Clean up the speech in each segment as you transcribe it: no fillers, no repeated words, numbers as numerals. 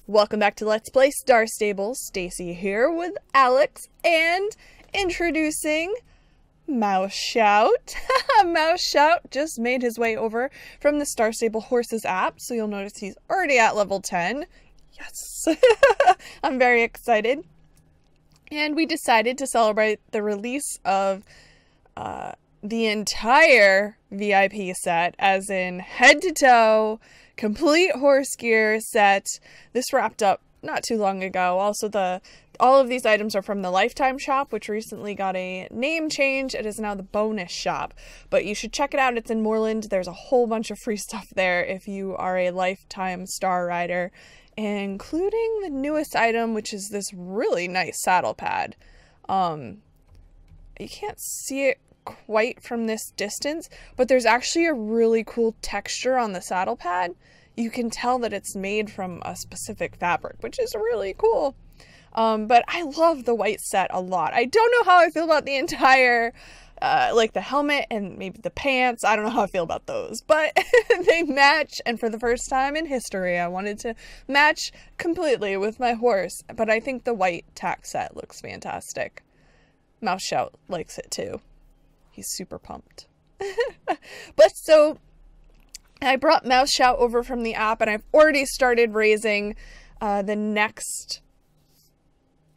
Welcome back to Let's Play Star Stable. Stacy here with Alex and introducing MouseShout. MouseShout just made his way over from the Star Stable Horses app, so you'll notice he's already at level 10. Yes! I'm very excited. And we decided to celebrate the release of the entire VIP set, as in head to toe, complete horse gear set. This wrapped up not too long ago. Also, all of these items are from the Lifetime shop, which recently got a name change. It is now the bonus shop, but you should check it out. It's in Moreland. There's a whole bunch of free stuff there if you are a Lifetime Star Rider, including the newest item, which is this really nice saddle pad. You can't see it quite from this distance, but there's actually a really cool texture on the saddle pad. You can tell that it's made from a specific fabric, which is really cool. But I love the white set a lot. I don't know how I feel about the entire, like the helmet and maybe the pants. I don't know how I feel about those, but they match. And for the first time in history, I wanted to match completely with my horse. But I think the white tack set looks fantastic. MouseShout likes it too. He's super pumped. But so I brought MouseShout over from the app, and I've already started raising the next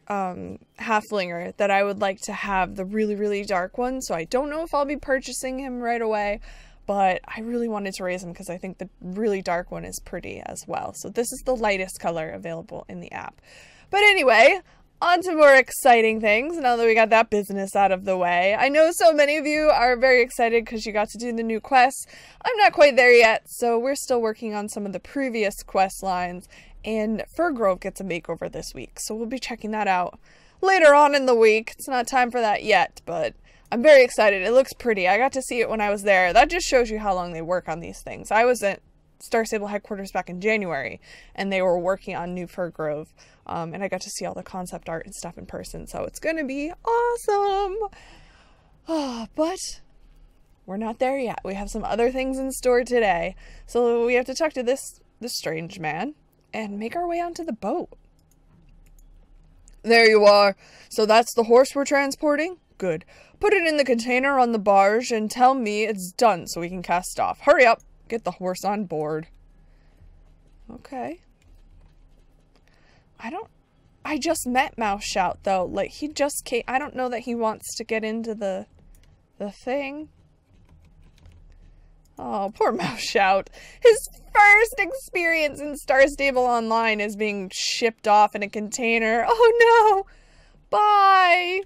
Haflinger that I would like to have, the really, really dark one. So I don't know if I'll be purchasing him right away, but I really wanted to raise him because I think the really dark one is pretty as well. So this is the lightest color available in the app. But anyway, on to more exciting things now that we got that business out of the way. I know so many of you are very excited because you got to do the new quests. I'm not quite there yet, so we're still working on some of the previous quest lines, and Firgrove gets a makeover this week, so we'll be checking that out later on in the week. It's not time for that yet, but I'm very excited. It looks pretty. I got to see it when I was there. That just shows you how long they work on these things. I was at Star Stable headquarters back in January, and they were working on New Firgrove. And I got to see all the concept art and stuff in person, so it's gonna be awesome! But we're not there yet. We have some other things in store today. So we have to talk to this strange man and make our way onto the boat. There you are. So that's the horse we're transporting? Good. Put it in the container on the barge and tell me it's done so we can cast off. Hurry up! Get the horse on board. Okay. I just met MouseShout though. Like, he just came. I don't know that he wants to get into the thing. Oh, poor MouseShout. His first experience in Star Stable Online is being shipped off in a container. Oh no! Bye!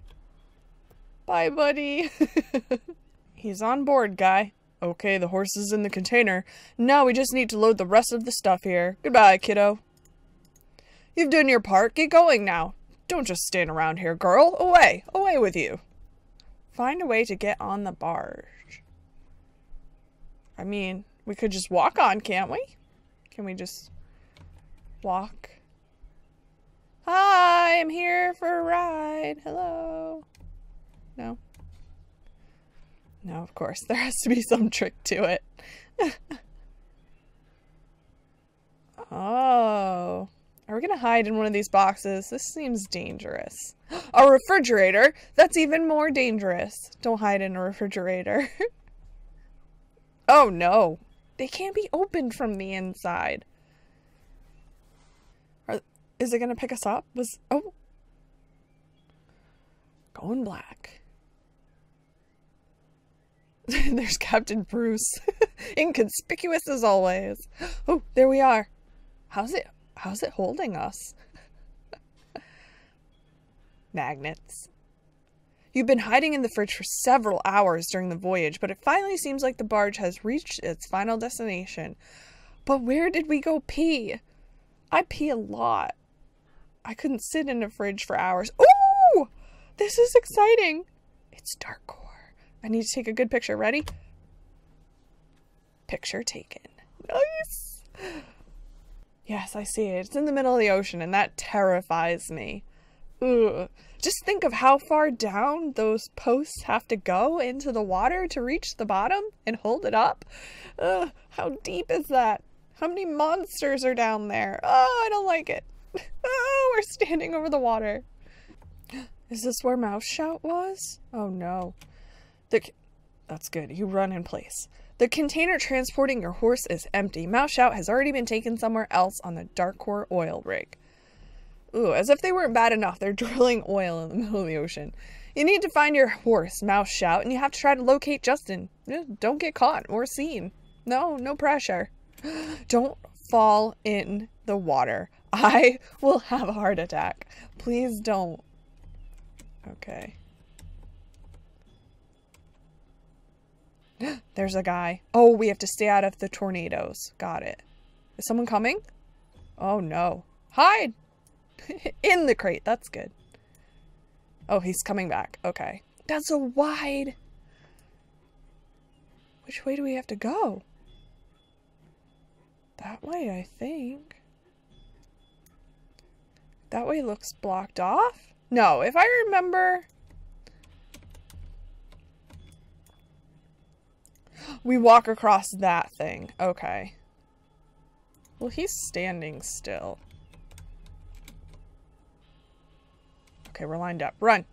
Bye, buddy. He's on board, guy. Okay, the horse is in the container. Now we just need to load the rest of the stuff here. Goodbye, kiddo. You've done your part. Get going now. Don't just stand around here, girl. Away. Away with you. Find a way to get on the barge. I mean, we could just walk on, can't we? Can we just walk? Hi, I'm here for a ride. Hello. No? No, of course. There has to be some trick to it. Oh. Are we gonna hide in one of these boxes? This seems dangerous. A refrigerator? That's even more dangerous. Don't hide in a refrigerator. Oh no. They can't be opened from the inside. Is it gonna pick us up? Oh. Going black. There's Captain Bruce. Inconspicuous as always. Oh, there we are. How's it holding us? Magnets. You've been hiding in the fridge for several hours during the voyage, but it finally seems like the barge has reached its final destination. But where did we go pee? I pee a lot. I couldn't sit in a fridge for hours. Ooh! This is exciting. It's Darkcore. I need to take a good picture. Ready? Picture taken. Nice! Yes, I see it. It's in the middle of the ocean, and that terrifies me. Ugh. Just think of how far down those posts have to go into the water to reach the bottom and hold it up. How deep is that? How many monsters are down there? Oh, I don't like it. Oh, we're standing over the water. Is this where MouseShout was? Oh no. That's good. You run in place. The container transporting your horse is empty. MouseShout has already been taken somewhere else on the Darkcore oil rig. Ooh, as if they weren't bad enough, they're drilling oil in the middle of the ocean. You need to find your horse, MouseShout, and you have to try to locate Justin. Don't get caught or seen. No pressure. Don't fall in the water. I will have a heart attack. Please don't. Okay. There's a guy. Oh, we have to stay out of the tornadoes. Got it. Is someone coming? Oh no. Hide! In the crate. That's good. Oh, he's coming back. Okay. That's so wide. Which way do we have to go? That way, I think. That way looks blocked off? No, if I remember... We walk across that thing. Okay. Well, he's standing still. Okay, we're lined up. Run!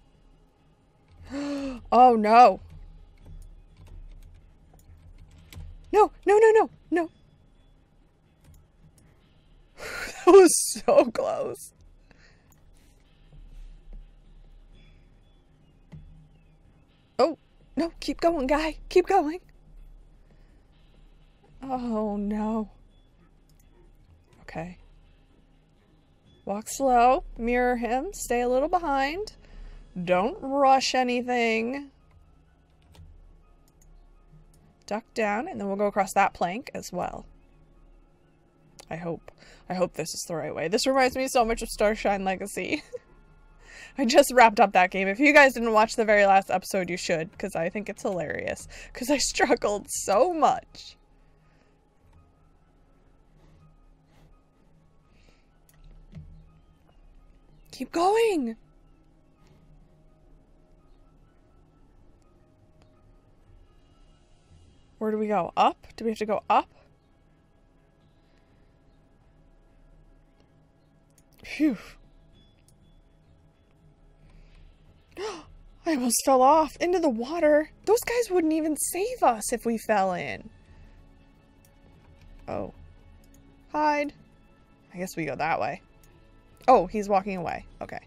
Oh, no! No! No! That was so close. Oh, no, keep going, guy. Keep going. Oh, no. Okay. Walk slow. Mirror him. Stay a little behind. Don't rush anything. Duck down, and then we'll go across that plank as well. I hope this is the right way. This reminds me so much of Starshine Legacy. I just wrapped up that game. If you guys didn't watch the very last episode, you should, because I think it's hilarious. Because I struggled so much. Keep going! Where do we go? Up? Do we have to go up? Phew. I almost fell off into the water. Those guys wouldn't even save us if we fell in. Oh. Hide. I guess we go that way. Oh, he's walking away. Okay.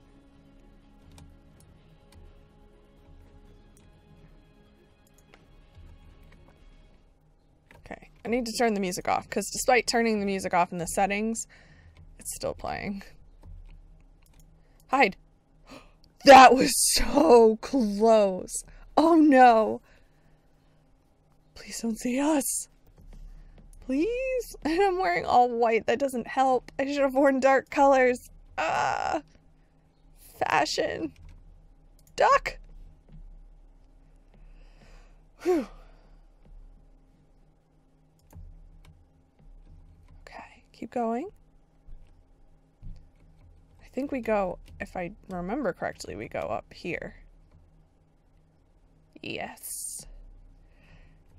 Okay. I need to turn the music off, because despite turning the music off in the settings, it's still playing. Hide. That was so close. Oh no. Please don't see us. Please? And I'm wearing all white. That doesn't help. I should have worn dark colors. Ah. Fashion. Duck. Whew. Okay. Keep going. I think we go, if I remember correctly, we go up here. Yes.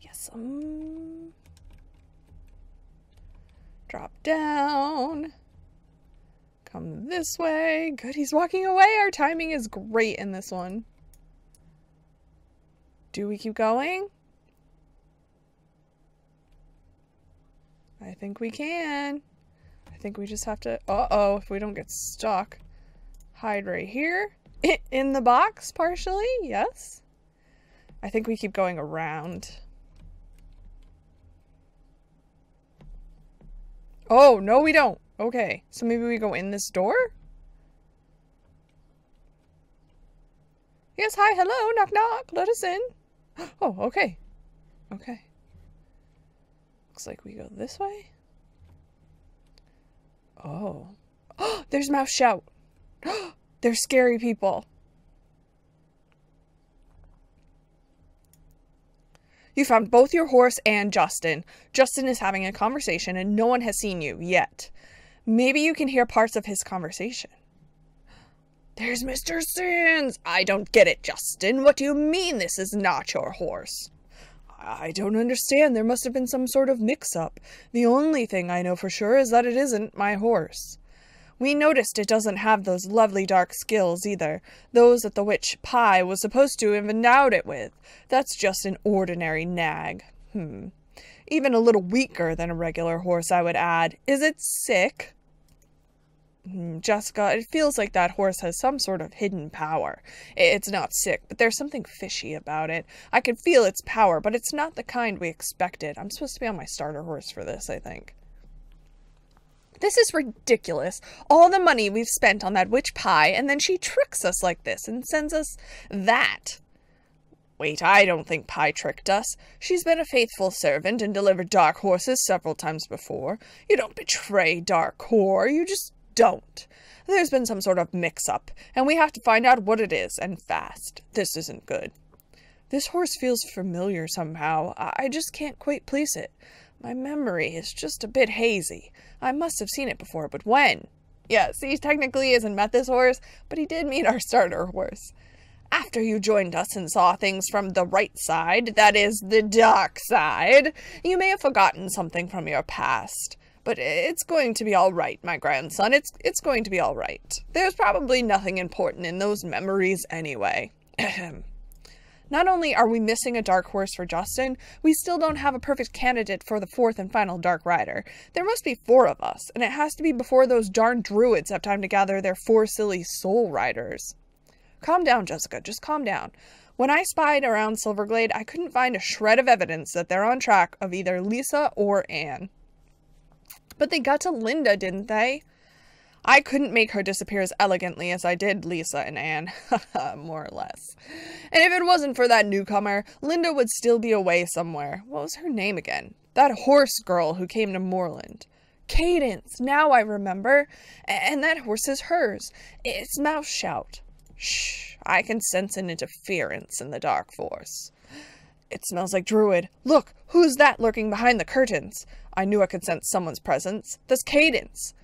Yes. Drop down. Come this way. Good, he's walking away. Our timing is great in this one. Do we keep going? I think we can. I think we just have to, uh-oh, if we don't get stuck. Hide right here. In the box, partially, yes. I think we keep going around. Oh, no we don't. Okay, so maybe we go in this door? Yes, hi, hello, knock knock, let us in. Oh, okay. Okay. Looks like we go this way. Oh. Oh, there's MouseShout. They're scary people. You found both your horse and Justin. Justin is having a conversation and no one has seen you yet. Maybe you can hear parts of his conversation. There's Mr. Sins. I don't get it, Justin. What do you mean this is not your horse? I don't understand. There must have been some sort of mix-up. The only thing I know for sure is that it isn't my horse. We noticed it doesn't have those lovely dark skills either, those that the witch Pie was supposed to have endowed it with. That's just an ordinary nag. Even a little weaker than a regular horse, I would add. Is it sick? Jessica, it feels like that horse has some sort of hidden power. It's not sick, but there's something fishy about it. I can feel its power, but it's not the kind we expected. I'm supposed to be on my starter horse for this, I think. This is ridiculous. All the money we've spent on that witch Pie, and then she tricks us like this and sends us that. Wait, I don't think Pie tricked us. She's been a faithful servant and delivered dark horses several times before. You don't betray Darkcore, you just don't. There's been some sort of mix-up, and we have to find out what it is, and fast. This isn't good. This horse feels familiar somehow. I just can't quite place it. My memory is just a bit hazy. I must have seen it before, but when? Yes, he technically hasn't met this horse, but he did meet our starter horse. After you joined us and saw things from the right side, that is, the dark side, you may have forgotten something from your past. But it's going to be all right, my grandson. It's going to be all right. There's probably nothing important in those memories anyway. Not only are we missing a dark horse for Justin, we still don't have a perfect candidate for the fourth and final dark rider. There must be 4 of us, and it has to be before those darn druids have time to gather their 4 silly soul riders. Calm down, Jessica. Just calm down. When I spied around Silverglade, I couldn't find a shred of evidence that they're on track of either Lisa or Anne. But they got to Linda, didn't they? I couldn't make her disappear as elegantly as I did Lisa and Anne, more or less. And if it wasn't for that newcomer, Linda would still be away somewhere. What was her name again? That horse girl who came to Moorland. Cadence, now I remember. And that horse is hers. It's MouseShout. Shh, I can sense an interference in the dark force. It smells like Druid. Look, who's that lurking behind the curtains? I knew I could sense someone's presence. That's Cadence.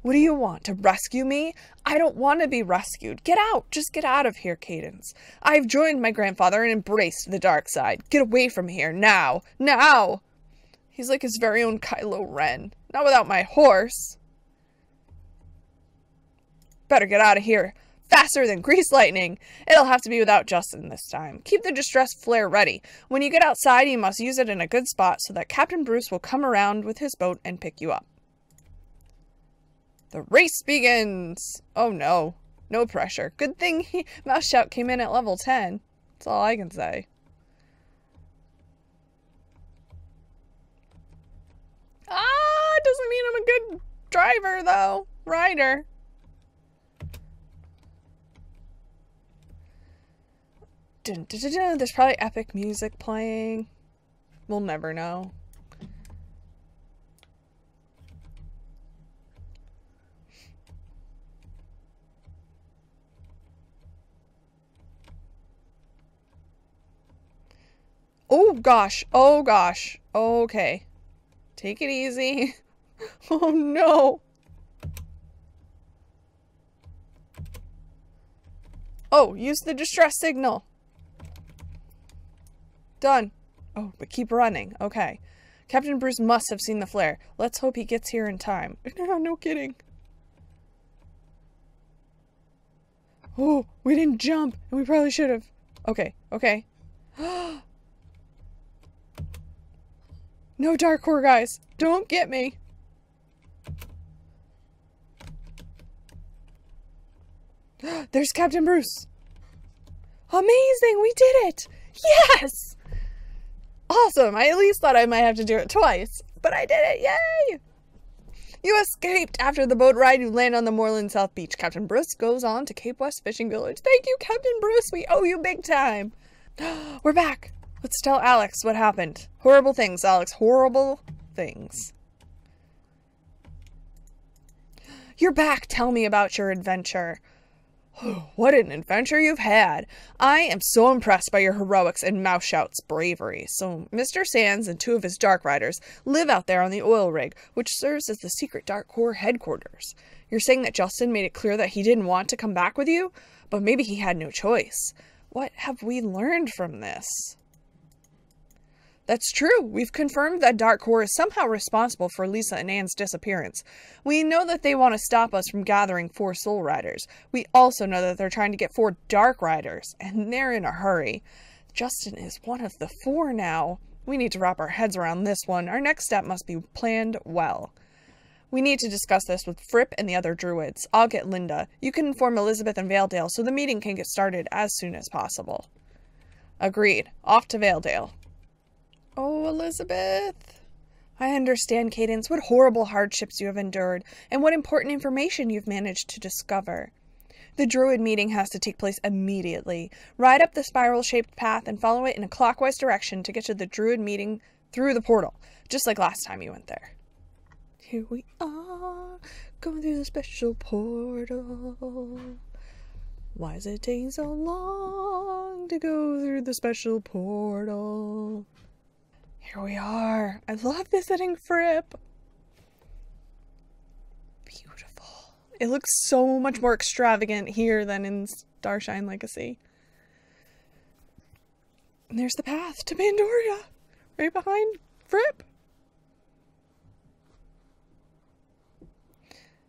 What do you want, to rescue me? I don't want to be rescued. Get out. Just get out of here, Cadence. I've joined my grandfather and embraced the dark side. Get away from here, now. Now! He's like his very own Kylo Ren. Not without my horse. Better get out of here. Faster than grease lightning. It'll have to be without Justin this time. Keep the distress flare ready. When you get outside, you must use it in a good spot so that Captain Bruce will come around with his boat and pick you up. The race begins! Oh no. No pressure. Good thing MouseShout came in at level 10. That's all I can say. Doesn't mean I'm a good driver, though. Rider. Dun, dun, dun, dun. There's probably epic music playing. We'll never know. Oh gosh, oh gosh. Okay. Take it easy. Oh no. Oh, use the distress signal. Done. Oh, but keep running. Okay. Captain Bruce must have seen the flare. Let's hope he gets here in time. No kidding. Oh, we didn't jump. And we probably should have. Okay, okay. No Darkcore, guys. Don't get me. There's Captain Bruce. Amazing, we did it. Yes. Awesome. I at least thought I might have to do it twice, but I did it. Yay. You escaped. After the boat ride, you land on the Moorland South Beach. Captain Bruce goes on to Cape West Fishing Village. Thank you, Captain Bruce. We owe you big time. We're back. Let's tell Alex what happened. Horrible things, Alex. Horrible things. You're back. Tell me about your adventure. What an adventure you've had. I am so impressed by your heroics and MouseShout's bravery. So, Mr. Sands and 2 of his Dark Riders live out there on the oil rig, which serves as the secret Darkcore headquarters. You're saying that Justin made it clear that he didn't want to come back with you? But maybe he had no choice. What have we learned from this? That's true. We've confirmed that Darkcore is somehow responsible for Lisa and Anne's disappearance. We know that they want to stop us from gathering 4 Soul Riders. We also know that they're trying to get 4 Dark Riders, and they're in a hurry. Justin is one of the 4 now. We need to wrap our heads around this one. Our next step must be planned well. We need to discuss this with Fripp and the other Druids. I'll get Linda. You can inform Elizabeth and Valedale so the meeting can get started as soon as possible. Agreed. Off to Valedale. Oh, Elizabeth. I understand, Cadence, what horrible hardships you have endured, and what important information you've managed to discover. The Druid meeting has to take place immediately. Ride up the spiral-shaped path and follow it in a clockwise direction to get to the Druid meeting through the portal, just like last time you went there. Here we are, going through the special portal. Why is it taking so long to go through the special portal? Here we are. I love visiting Fripp. Beautiful. It looks so much more extravagant here than in Starshine Legacy. And there's the path to Pandoria, right behind Fripp.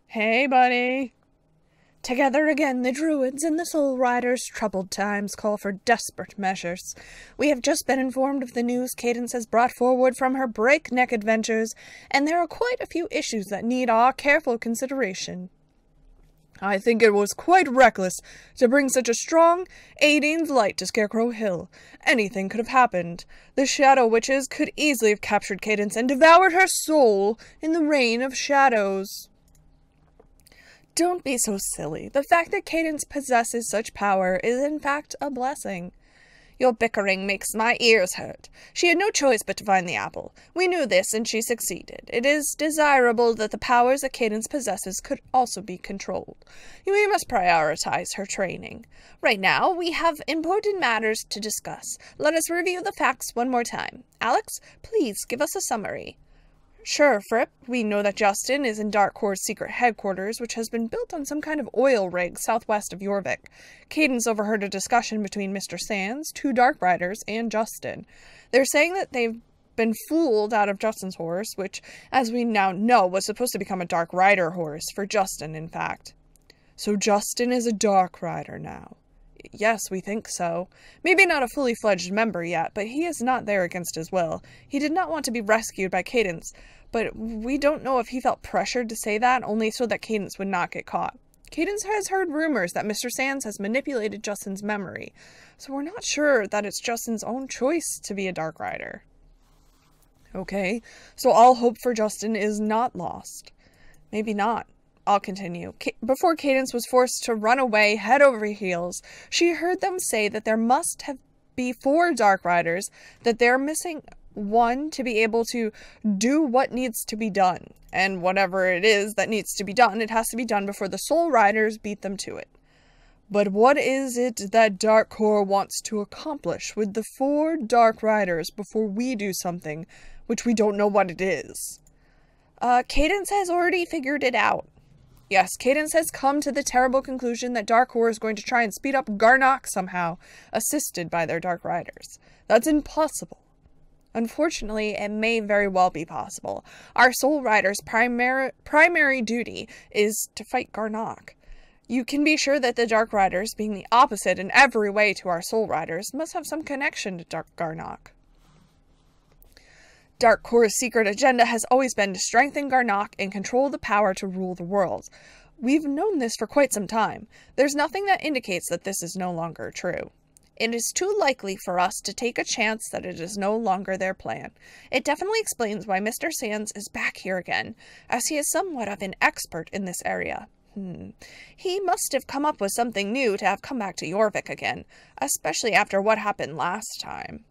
Hey, buddy. Together again, the Druids and the Soul Riders' troubled times call for desperate measures. We have just been informed of the news Cadence has brought forward from her breakneck adventures, and there are quite a few issues that need our careful consideration. I think it was quite reckless to bring such a strong, aiding light to Scarecrow Hill. Anything could have happened. The Shadow Witches could easily have captured Cadence and devoured her soul in the Reign of Shadows. Don't be so silly. The fact that Cadence possesses such power is in fact a blessing. Your bickering makes my ears hurt. She had no choice but to find the apple. We knew this, and she succeeded. It is desirable that the powers that Cadence possesses could also be controlled. We must prioritize her training. Right now, we have important matters to discuss. Let us review the facts one more time. Alex, please give us a summary. Sure, Fripp. We know that Justin is in Darkcore's secret headquarters, which has been built on some kind of oil rig southwest of Jorvik. Cadence overheard a discussion between Mr. Sands, 2 Dark Riders, and Justin. They're saying that they've been fooled out of Justin's horse, which, as we now know, was supposed to become a Dark Rider horse, for Justin, in fact. So Justin is a Dark Rider now. Yes, we think so. Maybe not a fully fledged member yet, but he is not there against his will. He did not want to be rescued by Cadence, but we don't know if he felt pressured to say that only so that Cadence would not get caught. Cadence has heard rumors that Mr. Sands has manipulated Justin's memory, so we're not sure that it's Justin's own choice to be a Dark Rider. Okay, so all hope for Justin is not lost. Maybe not. I'll continue. Before Cadence was forced to run away head over heels, she heard them say that there must be 4 Dark Riders, that they're missing 1 to be able to do what needs to be done. And whatever it is that needs to be done, it has to be done before the Soul Riders beat them to it. But what is it that Darkcore wants to accomplish with the 4 Dark Riders before we do something, which we don't know what it is? Cadence has already figured it out. Yes, Cadence has come to the terrible conclusion that Darkcore is going to try and speed up Garnock somehow, assisted by their Dark Riders. That's impossible. Unfortunately, it may very well be possible. Our Soul Riders' primary duty is to fight Garnock. You can be sure that the Dark Riders, being the opposite in every way to our Soul Riders, must have some connection to Garnock. Darkcore's secret agenda has always been to strengthen Garnock and control the power to rule the world. We've known this for quite some time. There's nothing that indicates that this is no longer true. It is too likely for us to take a chance that it is no longer their plan. It definitely explains why Mr. Sands is back here again, as he is somewhat of an expert in this area. He must have come up with something new to have come back to Jorvik again, especially after what happened last time.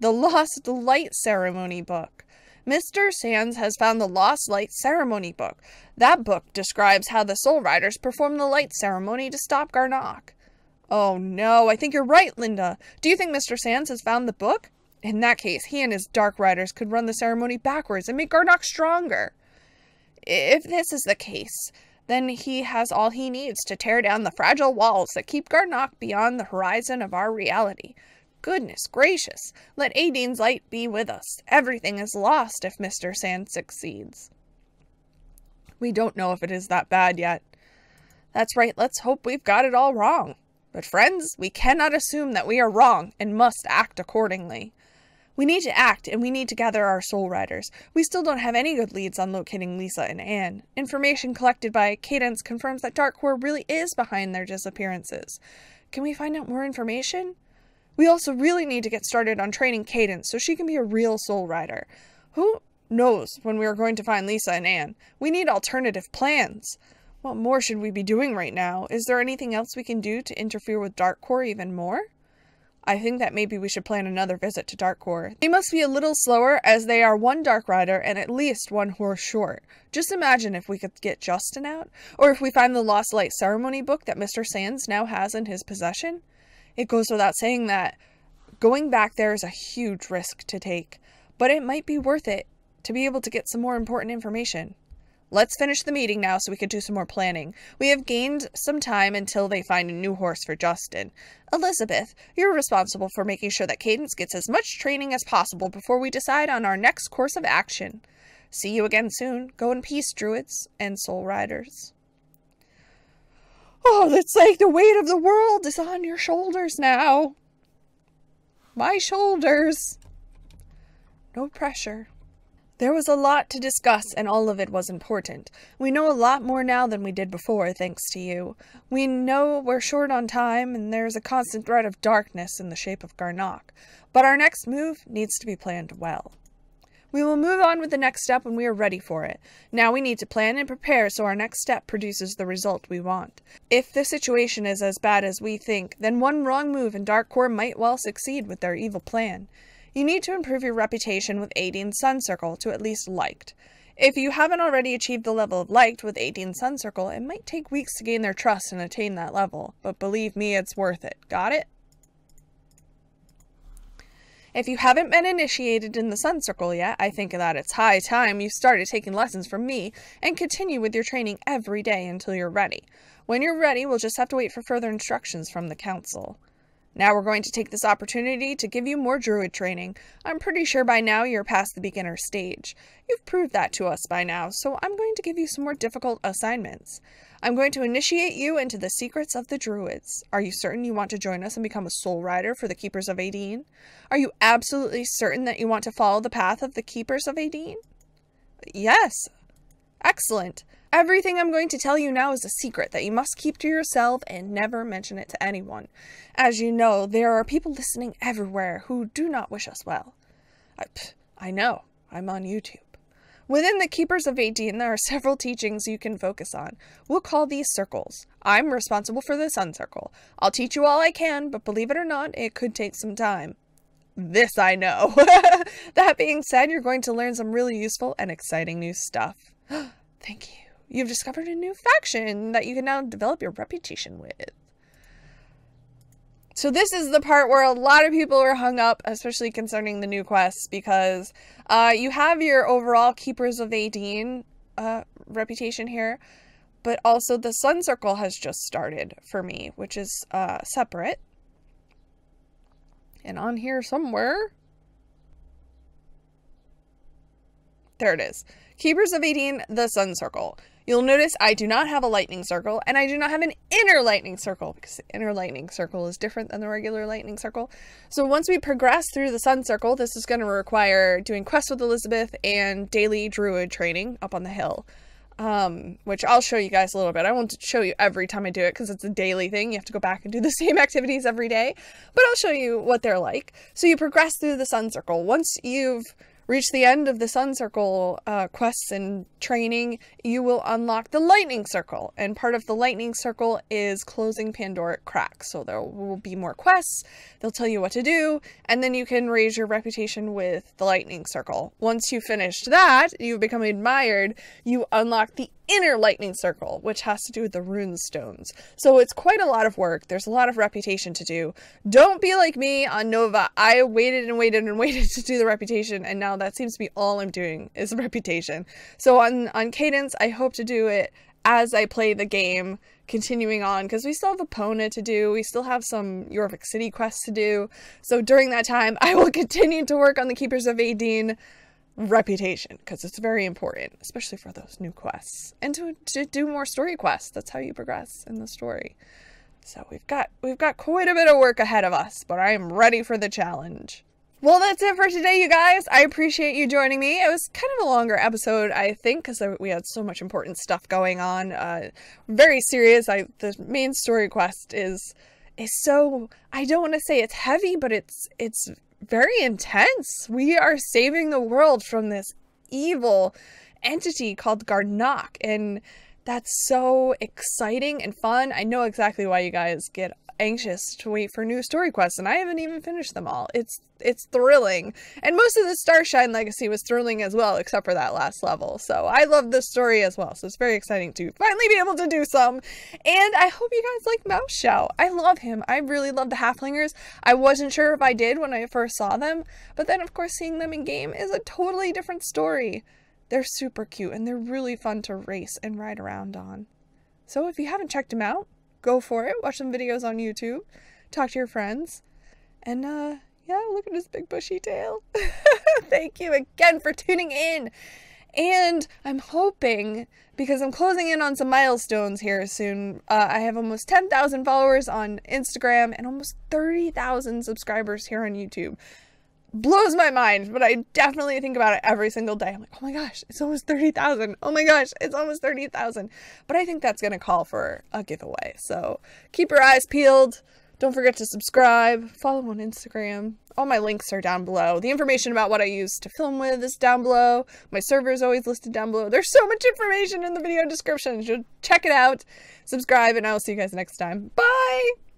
The Lost Light Ceremony book. Mr. Sands has found the Lost Light Ceremony book. That book describes how the Soul Riders perform the light ceremony to stop Garnock. Oh no, I think you're right, Linda. Do you think Mr. Sands has found the book? In that case, he and his Dark Riders could run the ceremony backwards and make Garnock stronger. If this is the case, then he has all he needs to tear down the fragile walls that keep Garnock beyond the horizon of our reality. Goodness gracious, let Adine's light be with us. Everything is lost if Mr. Sand succeeds. We don't know if it is that bad yet. That's right, let's hope we've got it all wrong. But friends, we cannot assume that we are wrong and must act accordingly. We need to act, and we need to gather our soul riders. We still don't have any good leads on locating Lisa and Anne. Information collected by Cadence confirms that Darkcore really is behind their disappearances. Can we find out more information? We also really need to get started on training Cadence so she can be a real soul rider. Who knows when we are going to find Lisa and Anne? We need alternative plans. What more should we be doing right now? Is there anything else we can do to interfere with Darkcore even more? I think that maybe we should plan another visit to Darkcore. They must be a little slower as they are one Dark Rider and at least one horse short. Just imagine if we could get Justin out, or if we find the Lost Light ceremony book that Mr. Sands now has in his possession. It goes without saying that going back there is a huge risk to take, but it might be worth it to be able to get some more important information. Let's finish the meeting now so we can do some more planning. We have gained some time until they find a new horse for Justin. Elizabeth, you're responsible for making sure that Cadence gets as much training as possible before we decide on our next course of action. See you again soon. Go in peace, Druids and Soul Riders. Oh, it's like the weight of the world is on your shoulders now. My shoulders. No pressure. There was a lot to discuss, and all of it was important. We know a lot more now than we did before, thanks to you. We know we're short on time, and there's a constant threat of darkness in the shape of Garnock. But our next move needs to be planned well. We will move on with the next step when we are ready for it. Now we need to plan and prepare so our next step produces the result we want. If the situation is as bad as we think, then one wrong move and Darkcore might well succeed with their evil plan. You need to improve your reputation with Adine's Sun Circle to at least liked. If you haven't already achieved the level of liked with Adine's Sun Circle, it might take weeks to gain their trust and attain that level, but believe me, it's worth it. Got it? If you haven't been initiated in the Sun Circle yet, I think that it's high time you started taking lessons from me and continue with your training every day until you're ready. When you're ready, we'll just have to wait for further instructions from the Council. Now we're going to take this opportunity to give you more Druid training. I'm pretty sure by now you're past the beginner stage. You've proved that to us by now, so I'm going to give you some more difficult assignments. I'm going to initiate you into the secrets of the Druids. Are you certain you want to join us and become a soul rider for the Keepers of Adine? Are you absolutely certain that you want to follow the path of the Keepers of Adine? Yes. Excellent. Everything I'm going to tell you now is a secret that you must keep to yourself and never mention it to anyone. As you know, there are people listening everywhere who do not wish us well. I know. I'm on YouTube. Within the Keepers of Adine, there are several teachings you can focus on. We'll call these circles. I'm responsible for the Sun Circle. I'll teach you all I can, but believe it or not, it could take some time. This I know. That being said, you're going to learn some really useful and exciting new stuff. Thank you. You've discovered a new faction that you can now develop your reputation with. So this is the part where a lot of people are hung up, especially concerning the new quests, because you have your overall Keepers of Adine reputation here, but also the Sun Circle has just started for me, which is separate. And on here somewhere, there it is. Keepers of Adine, the Sun Circle. You'll notice I do not have a lightning circle, and I do not have an inner lightning circle, because the inner lightning circle is different than the regular lightning circle. So once we progress through the Sun Circle, this is going to require doing quests with Elizabeth and daily Druid training up on the hill, which I'll show you guys a little bit. I won't show you every time I do it, because it's a daily thing. You have to go back and do the same activities every day, but I'll show you what they're like. So you progress through the Sun Circle. Once you've reach the end of the Sun Circle quests and training, you will unlock the Lightning Circle. And part of the Lightning Circle is closing Pandoric cracks. So there will be more quests, they'll tell you what to do, and then you can raise your reputation with the Lightning Circle. Once you've finished that, you've become admired, you unlock the Inner Lightning Circle, which has to do with the rune stones. So it's quite a lot of work. There's a lot of reputation to do. Don't be like me on Nova. I waited and waited and waited to do the reputation, and now that seems to be all I'm doing is reputation. So on Cadence, I hope to do it as I play the game, continuing on, because we still have Epona to do, we still have some Yorvik City quests to do, so during that time, I will continue to work on the Keepers of Aideen reputation, because it's very important, especially for those new quests, and to do more story quests. That's how you progress in the story. So we've got quite a bit of work ahead of us, but I am ready for the challenge. Well, that's it for today, you guys. I appreciate you joining me. It was kind of a longer episode, I think, because we had so much important stuff going on. Very serious. The main story quest is so, I don't want to say it's heavy, but it's very intense. We are saving the world from this evil entity called Garnock, and that's so exciting and fun. I know exactly why you guys get anxious to wait for new story quests, and I haven't even finished them all. It's thrilling, and most of the Starshine Legacy was thrilling as well, except for that last level. So I love this story as well, so it's very exciting to finally be able to do some. And I hope you guys like MouseShout. I love him. I really love the Haflingers. I wasn't sure if I did when I first saw them, but then of course seeing them in game is a totally different story. They're super cute, and they're really fun to race and ride around on. So if you haven't checked them out, go for it. Watch some videos on YouTube. Talk to your friends. And, yeah, look at his big bushy tail. Thank you again for tuning in. And I'm hoping, because I'm closing in on some milestones here soon, I have almost 10,000 followers on Instagram and almost 30,000 subscribers here on YouTube. Blows my mind, but I definitely think about it every single day. I'm like, oh my gosh, it's almost 30,000. Oh my gosh, it's almost 30,000. But I think that's going to call for a giveaway. So keep your eyes peeled. Don't forget to subscribe. Follow on Instagram. All my links are down below. The information about what I use to film with is down below. My server is always listed down below. There's so much information in the video description. You should check it out. Subscribe, and I'll see you guys next time. Bye!